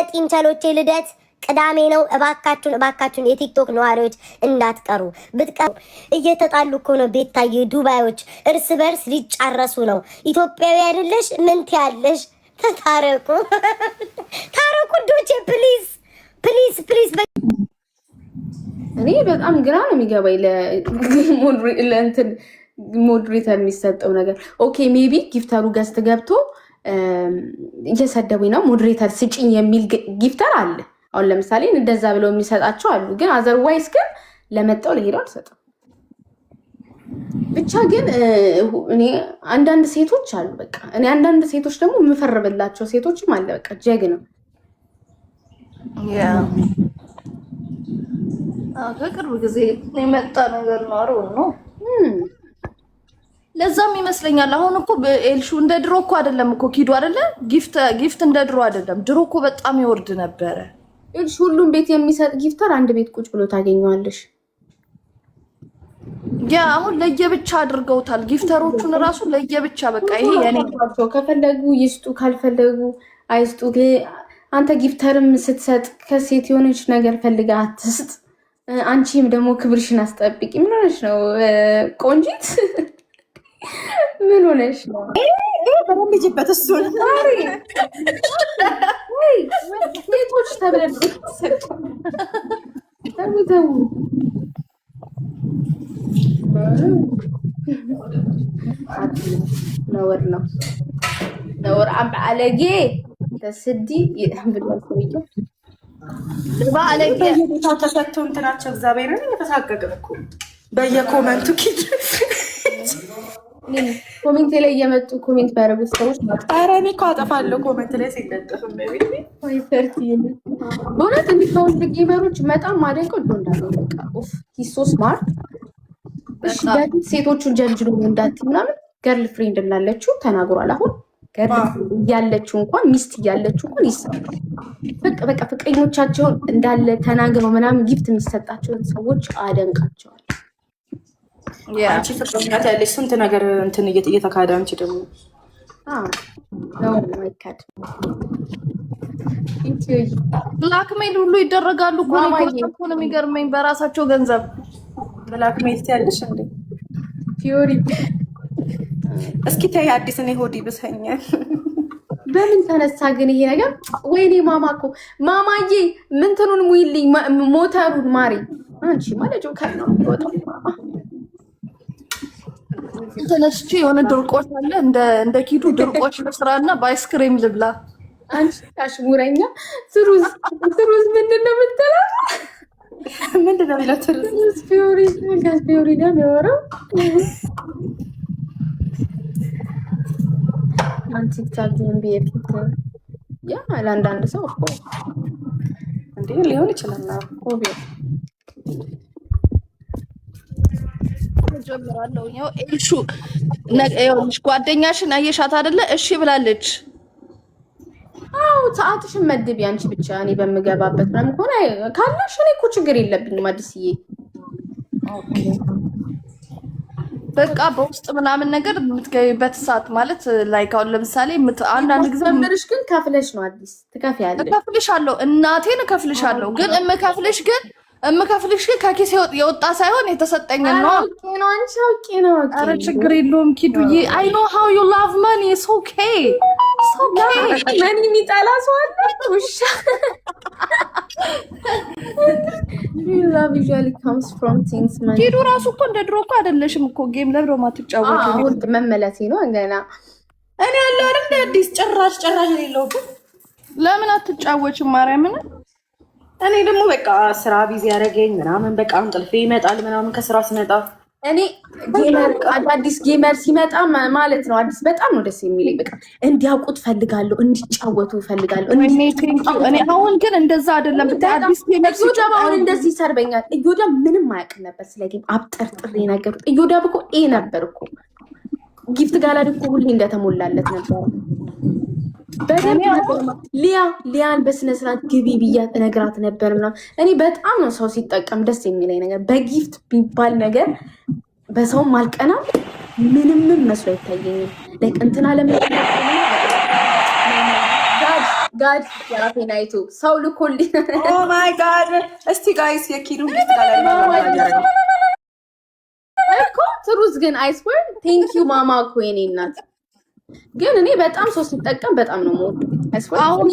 ጢንቸሎቼ ልደት ቅዳሜ ነው። እባካችሁን የቲክቶክ ነዋሪዎች እንዳትቀሩ። ብትቀሩ እየተጣሉ እኮ ነው። ቤታዬ ዱባዮች እርስ በርስ ሊጫረሱ ነው። ኢትዮጵያዊ አይደለሽ? ምን ትያለሽ? ታረቁ ዶቼ ፕሊዝ ፕሊዝ ፕሊዝ። እኔ በጣም ግራ ነው የሚገባኝ ለእንትን ሞዴሬተር የሚሰጠው ነገር። ኦኬ ሜቢ ጊፍተሩ ገስት ገብቶ እየሰደቡኝ ነው ሞዴሬተር ስጪኝ የሚል ጊፍተር አለ። አሁን ለምሳሌ እንደዛ ብለው የሚሰጣቸው አሉ። ግን አዘርዋይስ ግን ለመጣው ለሄደው አልሰጠም። ብቻ ግን እኔ አንዳንድ ሴቶች አሉ በቃ እኔ አንዳንድ ሴቶች ደግሞ የምፈርብላቸው ሴቶችም አለ በቃ ጀግና ከቅርብ ጊዜ የመጣ ነገር ነው። አሮ ነው ለዛም ይመስለኛል። አሁን እኮ ኤልሹ እንደ ድሮ እኮ አይደለም እኮ ኪዱ አይደለ ጊፍት እንደ ድሮ አይደለም። ድሮ እኮ በጣም ይወርድ ነበረ። ኤልሹ ሁሉም ቤት የሚሰጥ ጊፍተር አንድ ቤት ቁጭ ብሎ ታገኘዋለሽ። ያ አሁን ለየብቻ አድርገውታል። ጊፍተሮቹን ራሱ ለየብቻ በቃ ይሄ የኔ ከፈለጉ ይስጡ ካልፈለጉ አይስጡ። አንተ ጊፍተርም ስትሰጥ ከሴት የሆነች ነገር ፈልጋ አትስጥ። አንቺም ደግሞ ክብርሽን አስጠብቂ። ምን ሆነሽ ነው ቆንጂት? ምን ሆነሽ ነው? በረምጂበት እሱ ሴቶች ተብለን ተው ነውር ነው ነውር። አለጌ ተስዲ ብሏል ሰውዬው። በየቦታው ተሰጥቶ እንትናቸው እግዚአብሔርን እየተሳቀቅን እኮ በየኮመንቱ ኪድ ኮሜንት ላይ እየመጡ ኮሜንት ባያረጉት ሰዎች ኧረ እኔ እኮ አጠፋለሁ ኮሜንት ላይ ሲለጥፍም በእውነት እንዲከውንት ጌመሮች በጣም ማደንቀው ዶ እንዳለው በቃ ኦፍ ሂሶ ስማርት። እሺ በፊት ሴቶቹን ጀንጅሎ እንዳት ምናምን ገርል ፍሬንድ እንዳለችው ተናግሯል። አሁን ገርል እያለችው እንኳን ሚስት እያለችው እንኳን ይሰጣል። በቃ ፍቅረኞቻቸውን እንዳለ ተናግረው ምናምን ጊፍት የሚሰጣቸውን ሰዎች አደንቃቸዋል። አንቺ ፍቅረኛት ያለሽ ስንት ነገር እንትን እየተካደ አንቺ ደግሞ ነው ማይካድ ብላክሜል ሁሉ ይደረጋሉ እኮ ነው የሚገርመኝ። በራሳቸው ገንዘብ ብላክሜል ያለሽ እንዴ ፊዮሪ? እስኪ ተይ አዲስ እኔ ሆዲ ብሰኛል። በምን ተነሳ ግን ይሄ ነገር? ወይኔ ማማ እኮ ማማዬ ምንትኑን ሙይልኝ ሞተሩን ማሪ። አንቺ ማለት ጆከር ነው የሚወጣው ማማ። ተነስቼ የሆነ ድርቆሽ አለ እንደ ኪዱ ድርቆሽ መስራና በአይስክሬም ልብላ። አንቺ አሽሙረኛ ትሩዝ ምንድን ነው የምትለው? ምንድን ነው የሚለው? ትሩዝ ፊዮሪ ጋር የሚያወራው ቲክታክ ቢየፊት ያ ለአንዳንድ ሰው እኮ እንዴ ሊሆን ይችላል። ኦብቪየስ ጀምራለሁ። ያው ኤልሹ ነገ ጓደኛሽን አየሻት አይደለ? እሺ ብላለች። አዎ ሰዓትሽን መድቢ አንቺ ብቻ። እኔ በምገባበት ምናምን ከሆነ ካለሽ እኔ እኮ ችግር የለብኝም አዲስዬ። ኦኬ በቃ በውስጥ ምናምን ነገር የምትገቢበት ሰዓት ማለት ላይክ አሁን ለምሳሌ አንዳንድ ጊዜ ምንድነሽ ግን ከፍለሽ ነው አዲስ ትከፍያለሽ። እከፍልሻለሁ እናቴን እከፍልሻለሁ። ግን እምከፍልሽ ግን ከኪስ የወጣ ሳይሆን የተሰጠኝ ነው። አውቄ ነው። ኧረ ችግር የለውም ኪዱዬ። አይ ኖ ሃው ዩ ላቭ ማኒ ኢትስ ኦኬ ማኒ የሚጠላ ሰው አለ? ውሻ love usually comes from things money። ኪዱ ራሱ እኮ እንደ ድሮ እኮ አይደለሽም እኮ ጌም ለብሮ ማትጫወቱ። አሁን መመለሴ ነው ገና። እኔ ያለው አይደል አዲስ ጭራሽ የሌለው ለምን አትጫወችም ማርያምን? እኔ ደግሞ በቃ ስራ ቢዚ ያደረገኝ ምናምን በቃ እንቅልፌ ይመጣል ምናምን ከስራ ስመጣ እኔ አዲስ ጌመር ሲመጣ ማለት ነው አዲስ በጣም ነው ደስ የሚለኝ። በቃ እንዲያውቁት ፈልጋለሁ፣ እንዲጫወቱ ፈልጋለሁ። እኔ አሁን ግን እንደዛ አይደለም። አዲስ ጌመር እዮዳብ አሁን እንደዚህ ይሰርበኛል። እዮዳብ ምንም አያውቅም ነበር ስለ ጌም አብጠርጥሬ ነገሩት። እዮዳብ እኮ ነበር እኮ ጊፍት ጋላሪ እኮ ሁሌ እንደተሞላለት ነበር። ሊያን በስነ ስርዓት ግቢ ብያት እነግራት ነበር ምናምን። እኔ በጣም ነው ሰው ሲጠቀም ደስ የሚለኝ ነገር። በጊፍት ቢባል ነገር በሰውም አልቀናም፣ ምንም መስሎ አይታየኝም። እንትና ጋድ ያራፌን አይቶ ሰው ልኮልኝ ኦ ማይ ጋድ እስቲ ጋይስ የኪዱ ሊስት ጋር እኮ ትሩዝ ግን አይስወር ቴንክ ዩ ማማ እኮ የኔ እናት ግን እኔ በጣም ሰው ሲጠቀም በጣም ነው የምወደው። አይስወር አሁን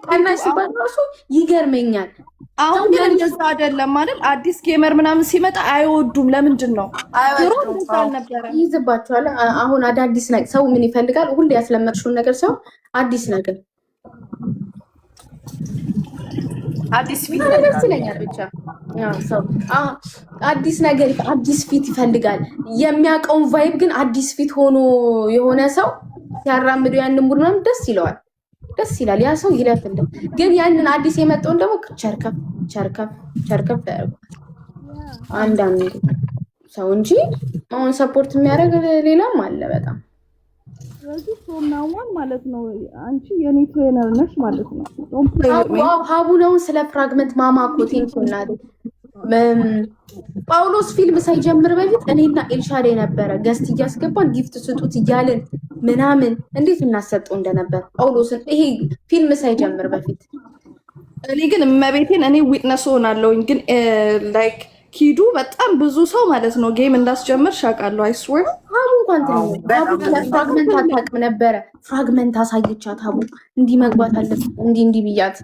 ቀናሽ ሲባል ራሱ ይገርመኛል። አሁን ግን እንደዛ አይደለም አይደል? አዲስ ጌመር ምናምን ሲመጣ አይወዱም። ለምንድን ነው ይይዝባቸዋል። አሁን አዳዲስ ነገር ሰው ምን ይፈልጋል? ሁሌ ያስለመድሽውን ነገር ሰው አዲስ ነገር አዲስ ፊት ደስ ይለኛል። ብቻ ያው ሰው አዲስ ነገር አዲስ ፊት ይፈልጋል። የሚያውቀውን ቫይብ ግን አዲስ ፊት ሆኖ የሆነ ሰው ሲያራምዱ ያንን ሙድ ምናምን ደስ ይለዋል። ደስ ይላል። ያ ሰው ይለፍልህ። ግን ያንን አዲስ የመጣውን ደግሞ ቸርከፍ ያደርጋል አንዳንዱ ሰው እንጂ አሁን ሰፖርት የሚያደርግ ሌላም አለ በጣም። ስለዚህ ሶምናዋን ማለት ነው አንቺ የኔ ትሬነር ነሽ ማለት ነው። ሀቡ ነው ስለ ፍራግመንት ማማ እኮ ቴንኪው እናቴ። ጳውሎስ ፊልም ሳይጀምር በፊት እኔና ኤልሻዴ ነበረ ገስት እያስገባን ጊፍት ስጡት እያልን ምናምን እንዴት እናሰጠው እንደነበር ጳውሎስን ይሄ ፊልም ሳይጀምር በፊት። እኔ ግን እመቤቴን እኔ ዊትነስ ሆናለሁኝ። ግን ላይክ ኪዱ በጣም ብዙ ሰው ማለት ነው ጌም እንዳስጀምር ሻቃለሁ። አይስወር ሀቡ እንኳን ፍራግመንት አታውቅም ነበረ። ፍራግመንት አሳየቻት ሀቡ እንዲህ መግባት አለብን እንዲህ ብያት።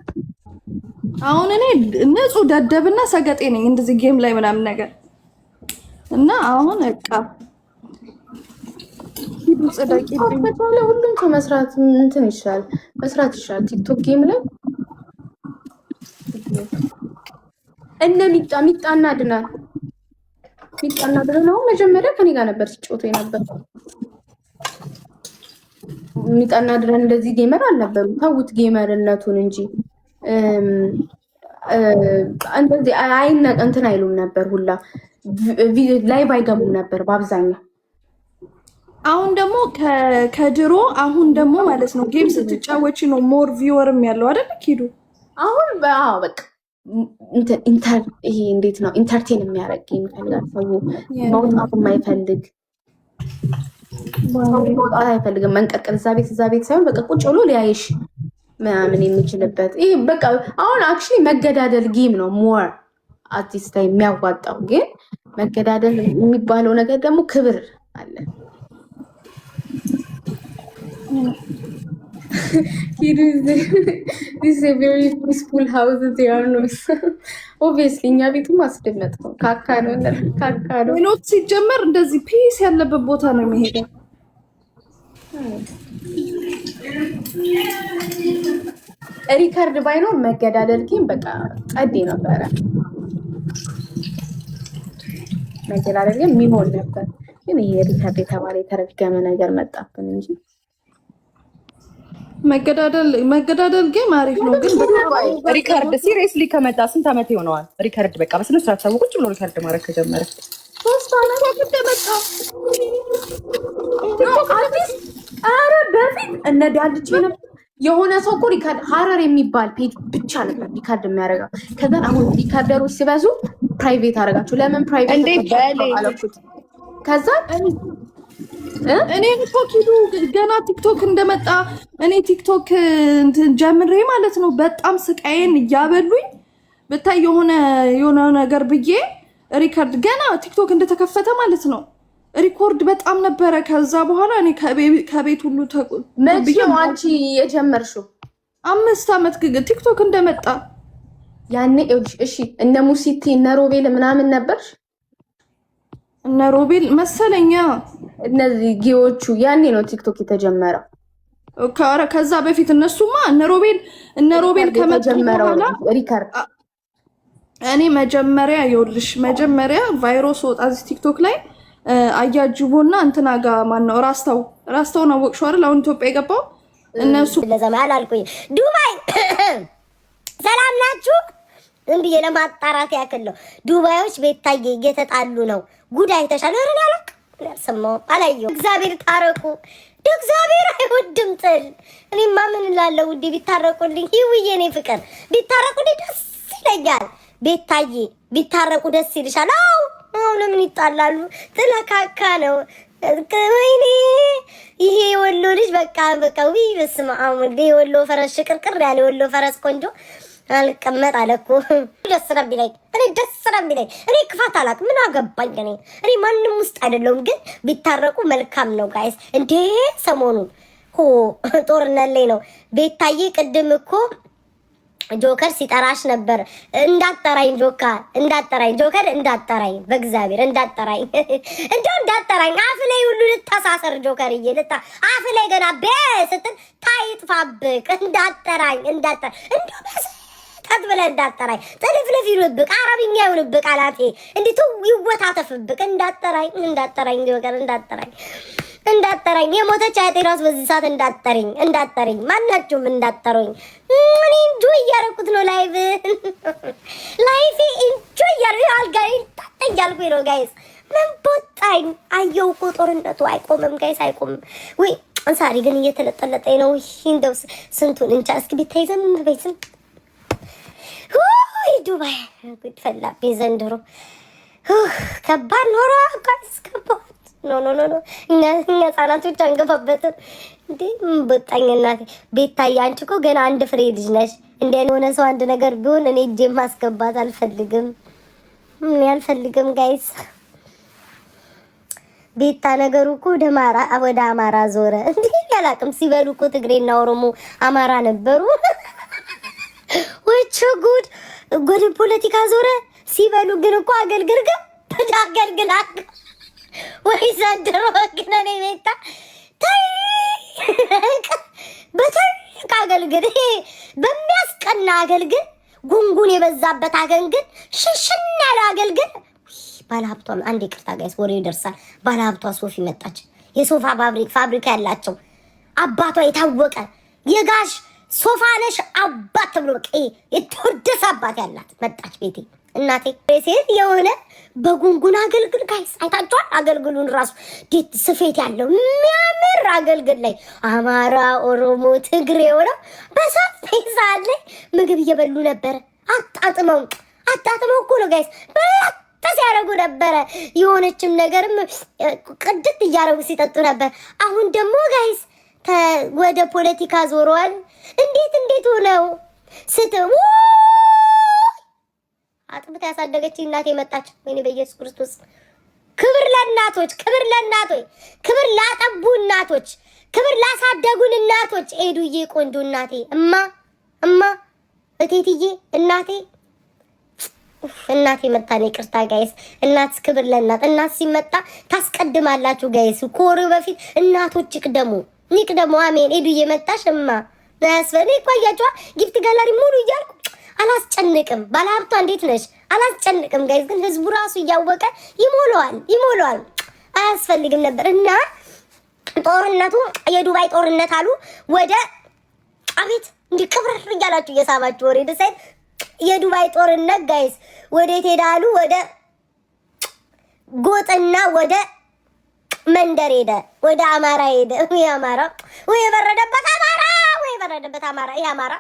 አሁን እኔ ንጹህ ደደብና ሰገጤ ነኝ እንደዚህ ጌም ላይ ምናምን ነገር እና አሁን በቃ ኪዱ ጽደቂ ሁሉም ሰው መስራት እንትን ይችላል መስራት ይችላል። ቲክቶክ ጌም ላይ እነ ሚጣና ድናል ነው መጀመሪያ ከኔ ጋር ነበር ሲጫወቱ የነበር። ሚጣና ድናል እንደዚህ ጌመር አልነበሩ። ታውት ጌመርነቱን እንጂ እንደዚህ እንትን አይሉም ነበር። ሁላ ላይቭ አይገቡም ነበር በአብዛኛው። አሁን ደግሞ ከድሮ አሁን ደግሞ ማለት ነው ጌም ስትጫወቺ ነው ሞር ቪወርም ያለው አይደል ኪዱ? አሁን በቃ ይሄ እንዴት ነው ኢንተርቴን የሚያደርግ ጌም ይፈልጋል ሰው። መውጣት የማይፈልግ መውጣት አይፈልግም። መንቀጥቀጥ እዛ ቤት ሳይሆን በቃ ቁጭ ብሎ ሊያይሽ ምናምን የሚችልበት ይሄ በቃ አሁን አክቹሊ መገዳደል ጌም ነው ሞር አርቲስት ላይ የሚያዋጣው። ግን መገዳደል የሚባለው ነገር ደግሞ ክብር አለ። this is a very peaceful house there are no obviously እኛ ቤቱ ማስደመጥ ነው። ካካ ነው ኖት ሲጀመር እንደዚህ ፒስ ያለበት ቦታ ነው የሚሄደው። ሪከርድ ባይኖር መገዳደል ግን በቃ ጸዴ ነበረ። መገዳደል ግን የሚሆን ነበር። ግን ይሄ ሪከርድ የተባለ የተረገመ ነገር መጣብን እንጂ መገዳደል ጌም አሪፍ ነው። ግን ሪከርድ ሲሪየስሊ ከመጣ ስንት ዓመት ይሆነዋል? ሪከርድ በቃ በስነ ስርዓት ሰው ቁጭ ብሎ ሪከርድ ማድረግ ከጀመረ 3 ዓመት ከመጣ ኧረ በፊት እነ ዳልቼ ነበር የሆነ ሰው እኮ ሪከርድ ሀረር የሚባል ፔጅ ብቻ ነበር ሪከርድ የሚያደርገው። ከዛ አሁን ሪከርደሮች ሲበዙ ፕራይቬት አደረጋችሁ። ለምን ፕራይቬት እንዴ አላችሁት? ከዛ እኔ ኪዱ ገና ቲክቶክ እንደመጣ እኔ ቲክቶክ ጀምሬ ማለት ነው በጣም ስቃዬን እያበሉኝ ብታይ የሆነ ነገር ብዬ ሪከርድ ገና ቲክቶክ እንደተከፈተ ማለት ነው ሪኮርድ በጣም ነበረ። ከዛ በኋላ እኔ ከቤት ሁሉ መቼ ነው አንቺ የጀመርሽው? 5 ዓመት ቲክቶክ እንደመጣ ያኔ። እሺ እነ ሙሲቲ እነ ሮቤል ምናምን ነበርሽ? እነ ሮቤል መሰለኛ እነዚህ ጊዎቹ ያኔ ነው ቲክቶክ የተጀመረው። ከዛ በፊት እነሱማ እነ ሮቤል ከመጡ በኋላ ሪከርድ እኔ መጀመሪያ ቫይረስ ወጣ እዚህ ቲክቶክ ላይ አያጅቦና እንትና ጋር ማነው ራስታውን አወቅሽው አይደል? አሁን ኢትዮጵያ የገባው እነሱ ለዘማል አልኩኝ። ዱባይ ሰላም ናችሁ? እንዴ ለማጣራት ያክል ነው። ዱባዮች ቤታዬ እየተጣሉ ነው። ጉዳይ ተሻለ አይደል? ያልሰማው አላየው። እግዚአብሔር ታረቁ። እግዚአብሔር አይወድም ጥል። እኔማ ምን እላለሁ ውዴ፣ ቢታረቁልኝ ይውዬ እኔ ፍቅር ቢታረቁልኝ ደስ ይለኛል። ቤታዬ ቢታረቁ ደስ ይልሻል? አዎ ለምን ይጣላሉ? ጥለካካ ነው ወይኔ ይሄ ወሎ ልጅ በቃ ወይ በስመ አብ ወሎ ፈረስ ሽቅርቅር ያለ ወሎ ፈረስ ቆንጆ አልቀመጥ አለ እኮ። ደስ ነው የሚለኝ እኔ ክፋት አላውቅም። ምን አገባኝ እኔ ማንም ውስጥ አይደለሁም፣ ግን ቢታረቁ መልካም ነው ጋይስ። እንዴ ሰሞኑን ጦርነት ላይ ነው ቤታዬ። ቅድም እኮ ጆከር ሲጠራሽ ነበር። እንዳጠራኝ ጆከር እንዳጠራኝ፣ በእግዚአብሔር እንዳጠራኝ፣ እንደው እንዳጠራኝ። አፍ ላይ ሁሉ ልታሳሰር ጆከርዬ፣ አፍ ላይ ገና ስትል ታይጥፋብቅ። እንዳጠራኝ እንደው ቀጥ ብለህ እንዳጠራኝ። ጥልፍልፍ ይሁንብቅ፣ አረብኛ ይሁንብቅ፣ አላቴ እንዲቱ ይወታተፍብቅ። እንዳጠራኝ ጆከር እንዳጠራኝ የሞተች አይጤ ራስ በዚህ ሰዓት እንዳጠረኝ ማናችሁም እንዳጠሩኝ። እኔ ኢንጆይ እያደረኩት ነው ላይፍ ኢንጆይ እያደረኩ አልጋይ ታጠኛልኩኝ ነው ጋይስ። ምን ቦጣኝ አየው እኮ ጦርነቱ አይቆምም ጋይስ አይቆምም። ወይ አንሳሪ ግን እየተለጠለጠኝ ነው። እንደው ስንቱን እንቻ እስኪ ቢታይዘም በይስም ዱባይ ጉድ ፈላብኝ ዘንድሮ። ከባድ ኖሮ ጋይስ ከባድ ኖ እኛ ህፃናቶች አንገፋበትም እንዴ። በጣኝ እናቴ ቤታዬ፣ አንቺ እኮ ገና አንድ ፍሬ ልጅ ነሽ። እንደ የሆነ ሰው አንድ ነገር ቢሆን እኔ እጄ ማስገባት አልፈልግም ጋይስ። ቤታ ነገሩ እኮ ወደ አማራ ዞረ እንዴ። ያላቅም ሲበሉ እኮ ትግሬና ኦሮሞ አማራ ነበሩ። ወቸ ጉድ ፖለቲካ ዞረ ሲበሉ። ግን እኮ አገልግል ወይ ዘንድሮ ግን እኔ ቤታ በትልቅ አገልግል፣ በሚያስቀና አገልግል፣ ጉንጉን የበዛበት አገልግል፣ ሽንሽን ያለ አገልግል። ባለሀብቷ አንዴ ይቅርታ ጋይስ ወሬ ይደርሳል። ባለሀብቷ ሶፊ መጣች። የሶፋ ፋብሪካ ያላቸው አባቷ የታወቀ የጋሽ ሶፋነሽ አባት ተብሎ በቃ የተወደሰ አባት ያላት መጣች ቤቴ። እናቴ ሴት የሆነ በጉንጉን አገልግል ጋይስ አይታችኋል። አገልግሉን ራሱ ዴት ስፌት ያለው የሚያምር አገልግል ላይ አማራ፣ ኦሮሞ፣ ትግሬ ሆነው በሰፊ ሰዓት ላይ ምግብ እየበሉ ነበረ። አጣጥመው እኮ ነው ጋይስ በጣም ሲያደርጉ ነበረ። የሆነችም ነገርም ቅድት እያደረጉ ሲጠጡ ነበር። አሁን ደግሞ ጋይስ ወደ ፖለቲካ ዞረዋል። እንዴት ሆነው አጥብታ ያሳደገች እናቴ መጣች። ወይኔ በኢየሱስ ክርስቶስ ክብር ለእናቶች፣ ክብር ላጠቡ እናቶች፣ ክብር ላሳደጉን እናቶች። ኤዱዬ ቆንጆ እናቴ፣ እማ እቴትዬ እናቴ መጣኔ። ይቅርታ ጋይስ፣ እናት ክብር ለእናት። እናት ሲመጣ ታስቀድማላችሁ ጋይስ። ኮሩ በፊት እናቶች ይቅደሙ። አሜን። ኤዱዬ መጣሽ እማ ያስፈኔ ቆያችኋ። ጊፍት ጋላሪ ሙሉ እያልኩ አላስጨንቅም። ባለሀብቷ እንዴት ነሽ? አላስጨንቅም ጋይስ። ግን ህዝቡ ራሱ እያወቀ ይሞላዋል። አያስፈልግም ነበር እና ጦርነቱ የዱባይ ጦርነት አሉ። ወደ አቤት እንዲህ ቅብር እያላችሁ እየሳባችሁ ወሬ ደሳይት የዱባይ ጦርነት ጋይስ ወዴት ሄዳሉ? ወደ ጎጥና ወደ መንደር ሄደ። ወደ አማራ ሄደ። ወይ የበረደበት አማራ የአማራ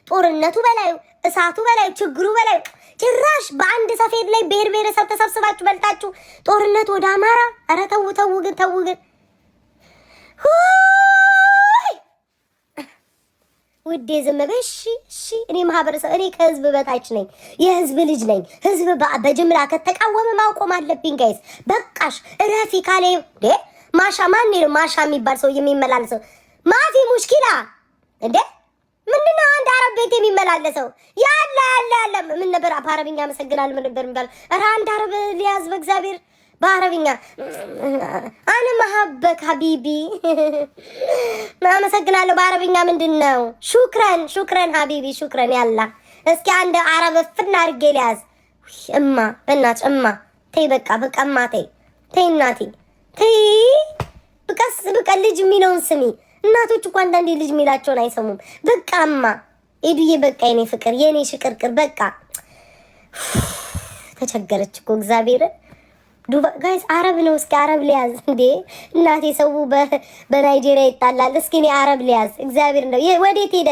ጦርነቱ በላይ እሳቱ በላይ ችግሩ በላይ ጭራሽ በአንድ ሰፌድ ላይ ብሔር ብሔረሰብ ተሰብስባችሁ በልታችሁ ጦርነቱ ወደ አማራ። ኧረ ተው ግን ውዴ ዝም በይ እሺ። እኔ ማህበረሰብ እኔ ከህዝብ በታች ነኝ፣ የህዝብ ልጅ ነኝ። ህዝብ በጅምላ ከተቃወመ ማቆም አለብኝ ጋይስ። በቃሽ እረፊ ካለ ማሻ የሚባል ሰው የሚመላለሰው ማፊ ሙሽኪላ እንዴ ምንድነው? አንድ አረብ ቤት የሚመላለሰው ያለ ምን ነበር? በአረብኛ አመሰግናለሁ ምን ነበር የሚባለው? ኧረ አንድ አረብ ሊያዝ በእግዚአብሔር በአረብኛ አነ መሐበክ ሀቢቢ አመሰግናለሁ። በአረብኛ ምንድነው? ሹክረን ሀቢቢ ሹክረን። ያላ እስኪ አንድ አረብ ፍና አድርጌ ሊያዝ። እማ በእናትሽ እማ ተይ፣ በቃ እማ ተይ እናቴ ተይ። በቃ ልጅ የሚለውን ስሚ። እናቶች እኮ አንዳንዴ ልጅ የሚላቸውን አይሰሙም። በቃ እማ ኤዱዬ በቃ የኔ ፍቅር የኔ ሽቅርቅር በቃ ተቸገረች እኮ እግዚአብሔርን። ዱባይ ጋይስ አረብ ነው። እስኪ አረብ ሊያዝ እንዴ እናቴ። ሰው በናይጄሪያ ይጣላል። እስኪ እኔ አረብ ሊያዝ እግዚአብሔር ነው። ወዴት ሄደ?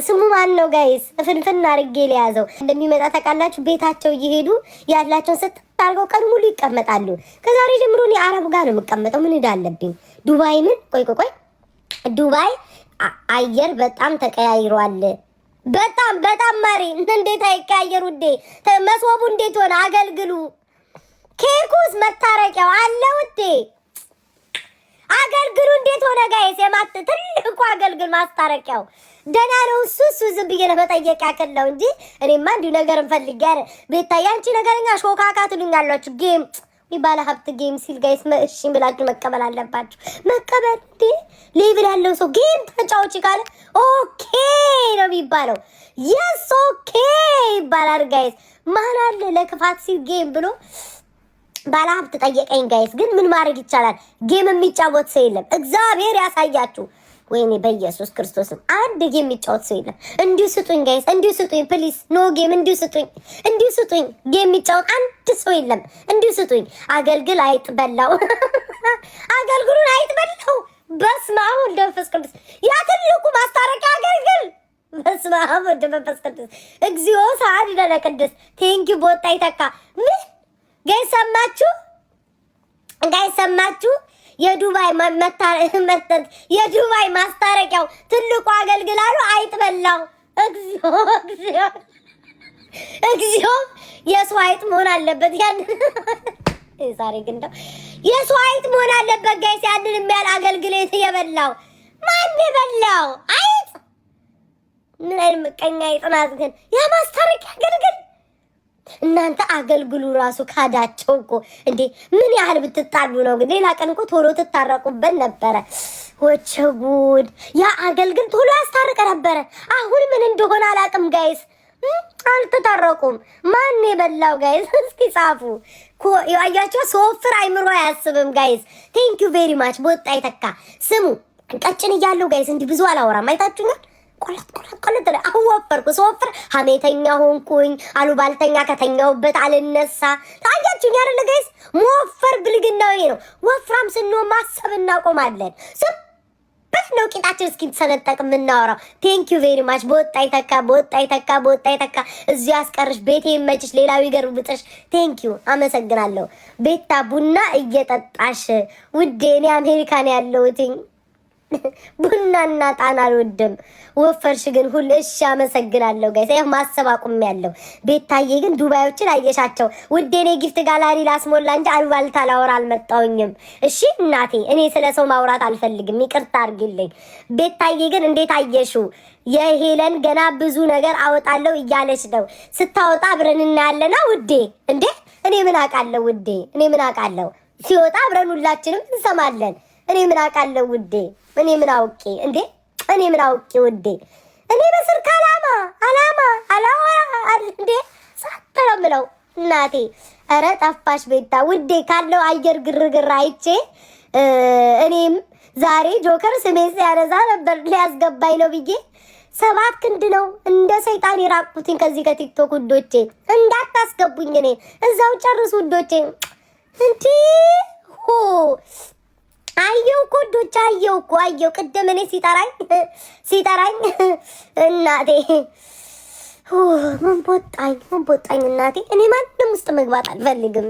ስሙ ማን ነው ጋይስ? ፍንፍን አድርጌ ሊያዘው እንደሚመጣ ታውቃላችሁ። ቤታቸው እየሄዱ ያላቸውን አድርገው ቀን ሙሉ ይቀመጣሉ። ከዛሬ ጀምሮ እኔ አረብ ጋር ነው የምቀመጠው። ምን እንዳለብኝ ዱባይ ምን ቆይ ዱባይ አየር በጣም ተቀያይሯል። በጣም ማሪ እንዴት አይቀያየሩ እንዴ? መስዋቡ እንዴት ሆነ? አገልግሉ ኬኩስ መታረቂያው አለው እንዴ? አገልግሉ እንዴት ሆነ ጋይስ? የማት ትልቁ አገልግል ማስታረቂያው ደህና ነው። እሱ ዝም ብዬ ለመጠየቅ ያክል ነው እንጂ እኔማ እንዲሁ ነገር እንፈልግ ያለ ቤታዬ፣ አንቺ ነገረኛ ሾካካ ትሉኛላችሁ። ጌም ባለ ሀብት ጌም ሲል ጋይስ እሺ ብላችሁ መቀበል አለባችሁ። መቀበል እንዴ ሌቭል ያለው ሰው ጌም ተጫውቺ ካለ ኦኬ ነው የሚባለው። የስ ኦኬ ይባላል ጋይስ። ማን አለ ለክፋት ሲል ጌም ብሎ ባለ ሀብት ጠየቀኝ ጋይስ። ግን ምን ማድረግ ይቻላል? ጌም የሚጫወት ሰው የለም። እግዚአብሔር ያሳያችሁ። ወይኔ በኢየሱስ ክርስቶስም አንድ ጌም የሚጫወት ሰው የለም። እንዲሁ ስጡኝ ጋይስ፣ እንዲሁ ስጡኝ ፕሊስ። ኖ ጌም እንዲሁ ስጡኝ። ጌም የሚጫወት አንድ ሰው የለም። እንዲሁ ስጡኝ። አገልግል አይጥ በላው። አገልግሉን አይጥ በላው። በስመ አብ ወወልድ ወመንፈስ ቅዱስ። ያ ትልቁ ማስታረቂያ አገልግል። በስመ አብ ወወልድ ወመንፈስ ቅዱስ። እግዚኦ ሰዓት ለቅድስ ቴንኪው ቦጣ ይተካ። ምን ጋይስ ሰማችሁ? የዱባይ ማስታረቂያው ትልቁ አገልግላሉ አይጥ በላው። እግዚኦ የሰው አይጥ መሆን አለበት። ያን ዛሬ ግን እንደው የሰው አይጥ መሆን አለበት ጋይስ። ያንን የሚያል አገልግሎት የበላው ማን የበላው አይጥ? ምን አይነት ምቀኛ አይጥ ናት ግን ያ ማስታረቂያ አገልግል። እናንተ አገልግሉ ራሱ ካዳቸው እኮ እንዴ! ምን ያህል ብትጣሉ ነው ግን? ሌላ ቀን እኮ ቶሎ ትታረቁበት ነበረ። ወቸ ጉድ! ያ አገልግል ቶሎ ያስታርቀ ነበረ። አሁን ምን እንደሆነ አላውቅም ጋይስ። አልተታረቁም። ማን የበላው ጋይስ? እስኪ ጻፉ። ያያችሁ ሶፍር አይምሮ አያስብም ጋይስ። ቴንክ ዩ ቬሪ ማች ቦጣ ይተካ። ስሙ ቀጭን እያለሁ ጋይስ እንዲህ ብዙ አላወራም። አይታችሁኛል። ቆለጥ አሁን ወፈርኩ። ስወፍር ሀሜተኛ ሆንኩኝ። አሉባልተኛ ከተኛውበት አልነሳ። ታያችሁኝ አይደል ጋይስ? መወፈር ብልግናው ነው። ወፍራም ስንሆን ማሰብ እናቆማለን። ስበት ነው ቂጣችን እስኪሰነጠቅ የምናወራው። ቴንክ ዩ ቬሪ ማች ቦጣ ይተካ። እዚሁ ያስቀርሽ፣ ቤቴ ይመችሽ፣ ሌላው ይገርብጥሽ። ቴንክ ዩ አመሰግናለሁ። ቤታ ቡና እየጠጣሽ ውዴ። እኔ አሜሪካን ያለሁትኝ ቡናና ጣና አልወድም። ወፈርሽ ግን ሁሉ እሺ አመሰግናለሁ ጋይስ። ይሄ ማሰብ አቁሜያለሁ። ቤታዬ ግን ዱባዮችን አየሻቸው ውዴ። እኔ ጊፍት ጋላሪ ላስሞላ እንጂ አሉባልታ ላወራ አልመጣሁኝም። እሺ እናቴ፣ እኔ ስለ ሰው ማውራት አልፈልግም፣ ይቅርታ አድርጊልኝ። ቤታዬ ግን እንዴት አየሽው? የሄለን ገና ብዙ ነገር አወጣለሁ እያለች ነው። ስታወጣ አብረን እናያለና ውዴ። እንዴ እኔ ምን አውቃለሁ ውዴ? እኔ ምን አውቃለሁ? ሲወጣ አብረን ሁላችንም እንሰማለን። እኔ ምን አውቃለሁ ውዴ? እኔ ምን አውቄ እንዴ? እኔ ምን አውቄ ውዴ? እኔ በስልክ አላማ እንዴ ሳተረምለው እናቴ። ኧረ ጠፋሽ ቤታ ውዴ። ካለው አየር ግርግር አይቼ እኔም ዛሬ ጆከር ስሜን ሲያነሳ ነበር ሊያስገባኝ ነው ብዬ 7 ክንድ ነው እንደ ሰይጣን የራቁትኝ ከዚህ ከቲክቶክ ውዶቼ። እንዳታስገቡኝ እኔ እዛው ጨርሱ ውዶቼ። እንዴ ሆ አየው እኮ ዶቻ አየው ቅድም እኔ ሲጠራኝ እናቴ ምን ቦጣኝ እናቴ። እኔ ማንም ውስጥ መግባት አልፈልግም።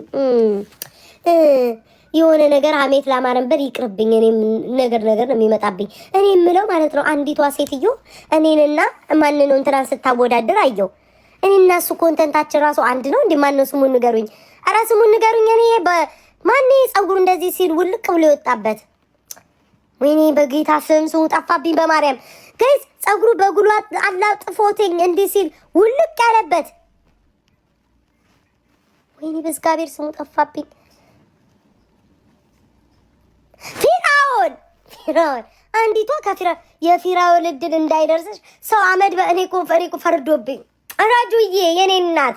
የሆነ ነገር ሀሜት ላማረንበት ይቅርብኝ። እኔ ነገር ነው የሚመጣብኝ። እኔ የምለው ማለት ነው አንዲቷ ሴትዮ እኔንና ማን ነው እንትናን ስታወዳደር አየው። እኔና እሱ ኮንተንታችን ራሱ አንድ ነው እንዴ? ማን ነው ስሙን ንገሩኝ። ኧረ ስሙን ንገሩኝ። እኔ ማን ጸጉሩ እንደዚህ ሲል ውልቅ ብሎ የወጣበት? ወይኔ በጌታ ስም ስሙ ጠፋብኝ። በማርያም ጋይስ ጸጉሩ በጉሉ አላጥፎትኝ እንዲህ ሲል ውልቅ ያለበት። ወይኔ በእግዚአብሔር ስሙ ጠፋብኝ። ፊራውን አንዲቷ የፊራውን እድል እንዳይደርስሽ ሰው አመድ በእኔ ኮንፈሬ ፈርዶብኝ። አራጁዬ የኔ እናት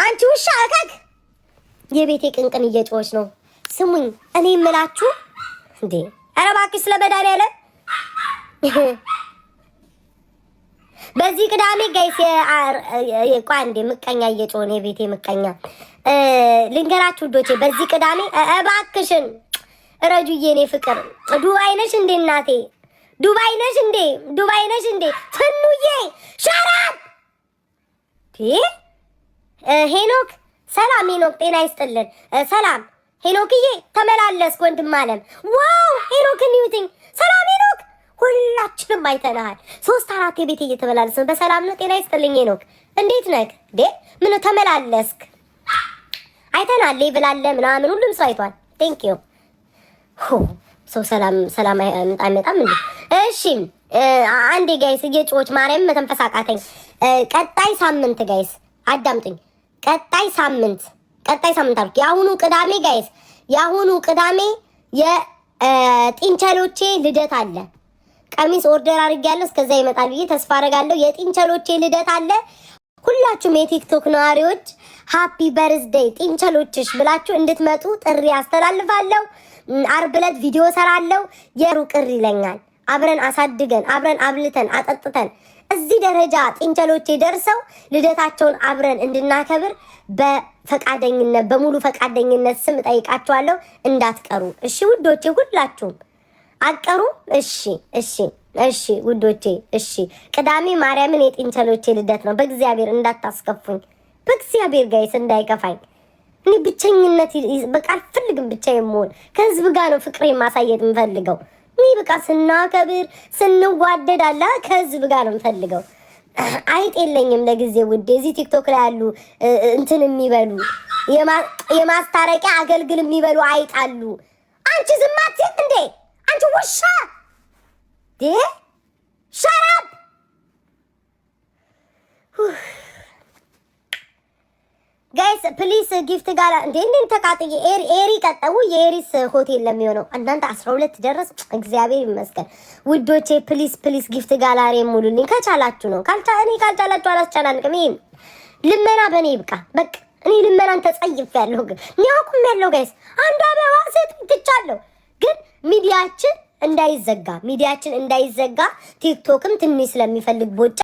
አንቺ ውሻ አካክ የቤቴ ቅንቅን እየጮች ነው። ስሙኝ እኔ የምላችሁ እንዴ፣ ኧረ እባክሽ ስለመድኃኒዓለም በዚህ ቅዳሜ ጋይስ አንዴ ምቀኛ እየጮህ ነው የቤቴ ምቀኛ። ልንገራችሁ ውዶቼ፣ በዚህ ቅዳሜ እባክሽን ረጁዬ እኔ ፍቅር ዱባይ ነሽ እንዴ እናቴ? ዱባይ ነሽ እንዴ? ትኑዬ ሸራብ ሄኖክ ሰላም ሄኖክ ጤና ይስጥልን። ሰላም ሄኖክዬ ተመላለስክ ወንድም አለም። ዋው ሄኖክን ኒውቲንግ ሰላም ሄኖክ ሁላችንም አይተናል። 3-4 የቤት እየተመላለስን በሰላም ነው። ጤና ይስጥልኝ ሄኖክ እንዴት ነህ? ምን ተመላለስክ? አይተናል ሌቭል አለ ምናምን ሁሉም ሰው አይቷል። ቴንክ ዩ ሰው ሰላም አይመጣም እንዴ? እሺ አንዴ ጋይስ እየጮች ማርያም መተንፈስ አቃተኝ። ቀጣይ ሳምንት ጋይስ አዳምጡኝ። ቀጣይ ሳምንት አልኩ። የአሁኑ ቅዳሜ ጋይስ የአሁኑ ቅዳሜ የጢንቸሎቼ ልደት አለ። ቀሚስ ኦርደር አድርጌያለሁ። እስከዛ ይመጣል ብዬ ተስፋ አደርጋለሁ። የጢንቸሎቼ ልደት አለ። ሁላችሁም የቲክቶክ ነዋሪዎች ሃፒ በርዝዴይ ጢንቸሎችሽ ብላችሁ እንድትመጡ ጥሪ አስተላልፋለሁ። ዓርብ ዕለት ቪዲዮ ሰራለሁ። የሩ ቅር ይለኛል። አብረን አሳድገን አብረን አብልተን አጠጥተን እዚህ ደረጃ ጢንቸሎቼ ደርሰው ልደታቸውን አብረን እንድናከብር በፈቃደኝነት በሙሉ ፈቃደኝነት ስም ጠይቃችኋለሁ። እንዳትቀሩ እሺ ውዶቼ፣ ሁላችሁም አትቀሩም? እሺ ውዶቼ፣ እሺ ቅዳሜ ማርያምን የጢንቸሎቼ ልደት ነው። በእግዚአብሔር እንዳታስከፉኝ፣ በእግዚአብሔር ጋይስ እንዳይከፋኝ። እኔ ብቸኝነት በቃ አልፈልግም። ብቻዬን መሆን ከህዝብ ጋር ነው ፍቅሬ ማሳየት የምፈልገው። እኔ በቃ ስናከብር ስንዋደድ አለ ከህዝብ ጋር ነው የምፈልገው። አይጥ የለኝም ለጊዜ ውዴ። እዚህ ቲክቶክ ላይ ያሉ እንትን የሚበሉ የማስታረቂያ አገልግል የሚበሉ አይጥ አሉ። አንቺ ዝም አትይም እንዴ? አንቺ ውሻ ሸራብ ጋይስ ፕሊስ ጊፍት ጋር እንዴ ተቃጥዬ ኤሪ ቀጠው የኤሪስ ሆቴል ለሚሆነው እናንተ 12 ደረስ። እግዚአብሔር ይመስገን ውዶቼ። ፕሊስ ጊፍት ጋላሪ ሙሉልኝ ከቻላችሁ ነው። ካልቻላችሁ አላስጨናንቅም። ይሄን ልመና በኔ ይብቃ በቃ። እኔ ልመናን ተጸይፌያለሁ። ግን ያውቁም ያለው ጋይስ አንዱ አበባ ትቻለሁ። ግን ሚዲያችን እንዳይዘጋ ቲክቶክም ትንሽ ስለሚፈልግ ቦጫ